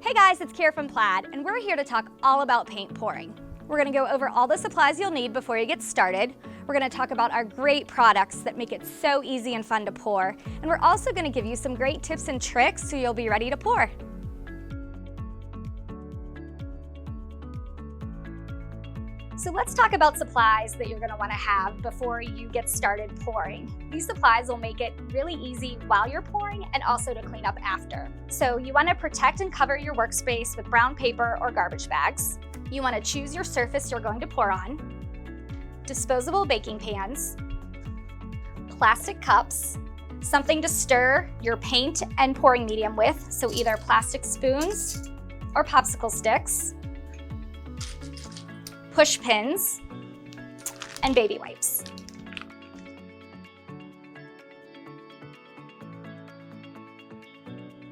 Hey guys, it's Kara from Plaid, and we're here to talk all about paint pouring. We're gonna go over all the supplies you'll need before you get started. We're gonna talk about our great products that make it so easy and fun to pour. And we're also gonna give you some great tips and tricks so you'll be ready to pour. So let's talk about supplies that you're gonna wanna have before you get started pouring. These supplies will make it really easy while you're pouring and also to clean up after. So you wanna protect and cover your workspace with brown paper or garbage bags. You wanna choose your surface you're going to pour on, disposable baking pans, plastic cups, something to stir your paint and pouring medium with, so either plastic spoons or popsicle sticks, push pins, and baby wipes.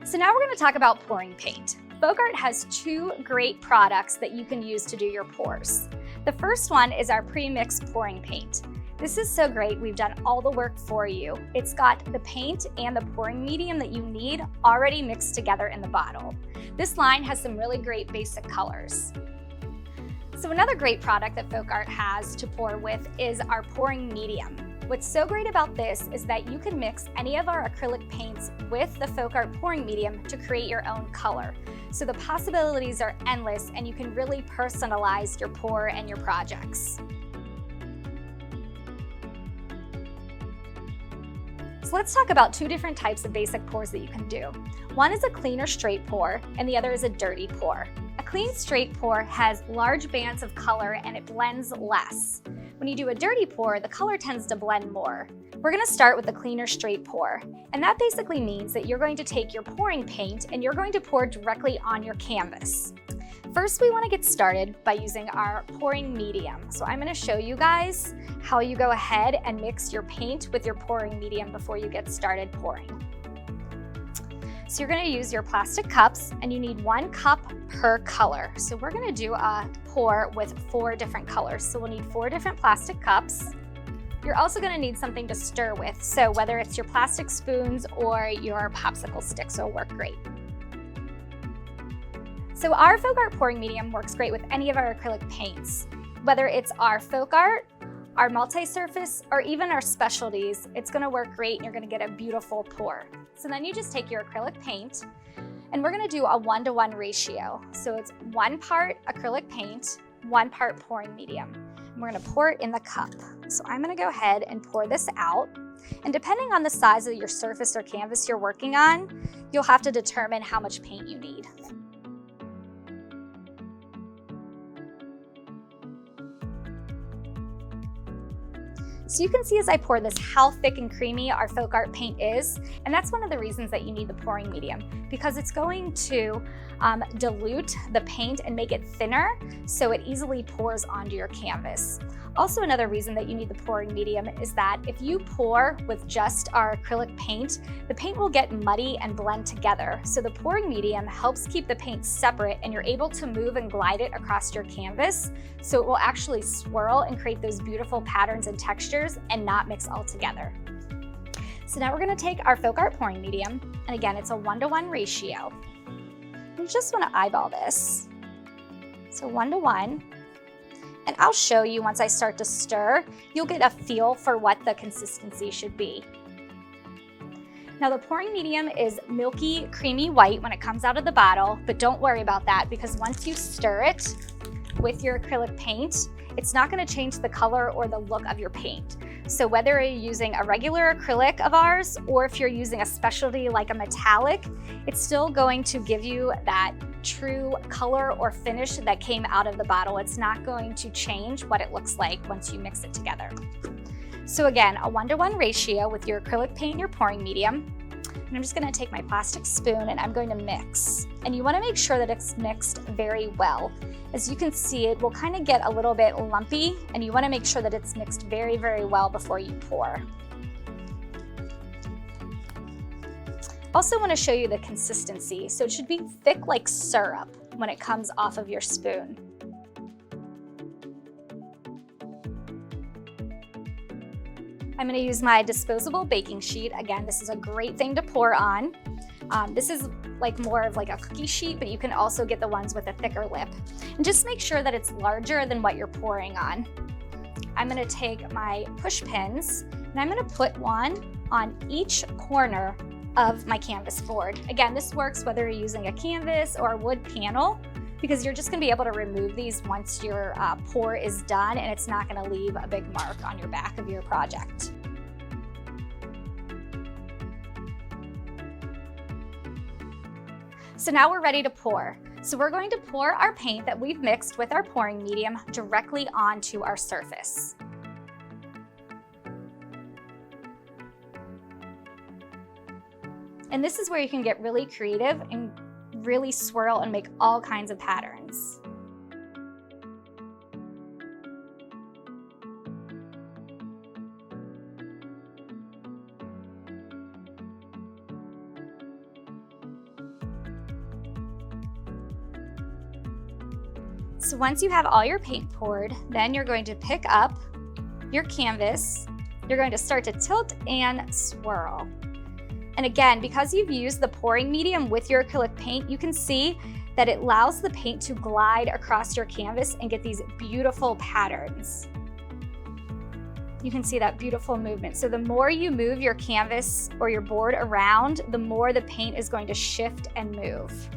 So now we're going to talk about pouring paint. Folk-Art has two great products that you can use to do your pours. The first one is our pre-mixed pouring paint. This is so great, we've done all the work for you. It's got the paint and the pouring medium that you need already mixed together in the bottle. This line has some really great basic colors. So another great product that Folk-Art has to pour with is our pouring medium. What's so great about this is that you can mix any of our acrylic paints with the Folk-Art pouring medium to create your own color. So the possibilities are endless and you can really personalize your pour and your projects. So let's talk about two different types of basic pours that you can do. One is a clean or straight pour and the other is a dirty pour. A clean straight pour has large bands of color and it blends less. When you do a dirty pour, the color tends to blend more. We're going to start with the clean or straight pour, and that basically means that you're going to take your pouring paint and you're going to pour directly on your canvas. First, we want to get started by using our pouring medium. So I'm going to show you guys how you go ahead and mix your paint with your pouring medium before you get started pouring. So you're going to use your plastic cups and you need 1 cup per color. So we're going to do a pour with 4 different colors. So we'll need 4 different plastic cups. You're also going to need something to stir with. So whether it's your plastic spoons or your popsicle sticks will work great. So our Folk-Art pouring medium works great with any of our acrylic paints. Whether it's our Folk-Art, our multi-surface, or even our specialties, it's gonna work great and you're gonna get a beautiful pour. So then you just take your acrylic paint and we're gonna do a 1-to-1 ratio. So it's 1 part acrylic paint, 1 part pouring medium. And we're gonna pour it in the cup. So I'm gonna go ahead and pour this out. And depending on the size of your surface or canvas you're working on, you'll have to determine how much paint you need. So you can see as I pour this how thick and creamy our Folk-Art paint is, and that's one of the reasons that you need the pouring medium, because it's going to dilute the paint and make it thinner so it easily pours onto your canvas. Also, another reason that you need the pouring medium is that if you pour with just our acrylic paint, the paint will get muddy and blend together. So the pouring medium helps keep the paint separate and you're able to move and glide it across your canvas so it will actually swirl and create those beautiful patterns and textures and not mix all together. So now we're going to take our Folk-Art pouring medium, and again, it's a 1-to-1 ratio. You just want to eyeball this. So 1-to-1. And I'll show you once I start to stir, you'll get a feel for what the consistency should be. Now the pouring medium is milky, creamy white when it comes out of the bottle, but don't worry about that because once you stir it with your acrylic paint, it's not going to change the color or the look of your paint. So whether you're using a regular acrylic of ours or if you're using a specialty like a metallic, it's still going to give you that true color or finish that came out of the bottle. It's not going to change what it looks like once you mix it together. So again, a 1-to-1 ratio with your acrylic paint and your pouring medium. And I'm just going to take my plastic spoon and I'm going to mix. And you want to make sure that it's mixed very well. As you can see, it will kind of get a little bit lumpy and you want to make sure that it's mixed very, very well before you pour. Also want to show you the consistency. So it should be thick like syrup when it comes off of your spoon. I'm going to use my disposable baking sheet. Again, this is a great thing to pour on. This is like more of like a cookie sheet, but you can also get the ones with a thicker lip. And just make sure that it's larger than what you're pouring on. I'm gonna take my push pins and I'm gonna put one on each corner of my canvas board. Again, this works whether you're using a canvas or a wood panel, because you're just gonna be able to remove these once your pour is done, and it's not gonna leave a big mark on your back of your project. So now we're ready to pour. So we're going to pour our paint that we've mixed with our pouring medium directly onto our surface. And this is where you can get really creative and really swirl and make all kinds of patterns. So once you have all your paint poured, then you're going to pick up your canvas. You're going to start to tilt and swirl. And again, because you've used the pouring medium with your acrylic paint, you can see that it allows the paint to glide across your canvas and get these beautiful patterns. You can see that beautiful movement. So the more you move your canvas or your board around, the more the paint is going to shift and move.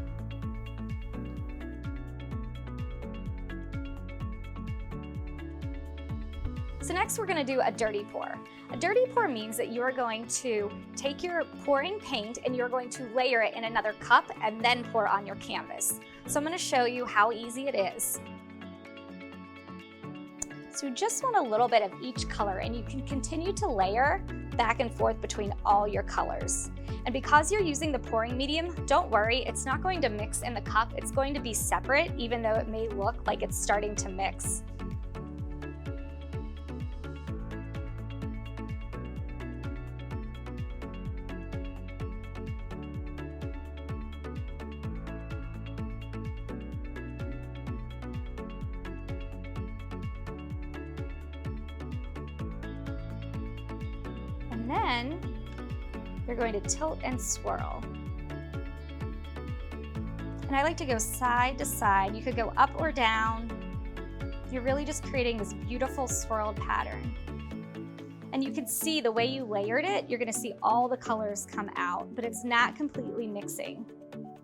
So next we're gonna do a dirty pour. A dirty pour means that you are going to take your pouring paint and you're going to layer it in another cup and then pour on your canvas. So I'm gonna show you how easy it is. So you just want a little bit of each color, and you can continue to layer back and forth between all your colors. And because you're using the pouring medium, don't worry, it's not going to mix in the cup. It's going to be separate, even though it may look like it's starting to mix. And then you're going to tilt and swirl. And I like to go side to side. You could go up or down. You're really just creating this beautiful swirled pattern. And you can see the way you layered it, you're gonna see all the colors come out, but it's not completely mixing.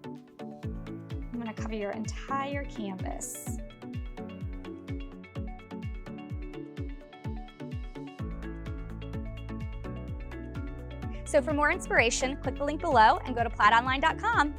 I'm gonna cover your entire canvas. So for more inspiration, click the link below and go to plaidonline.com.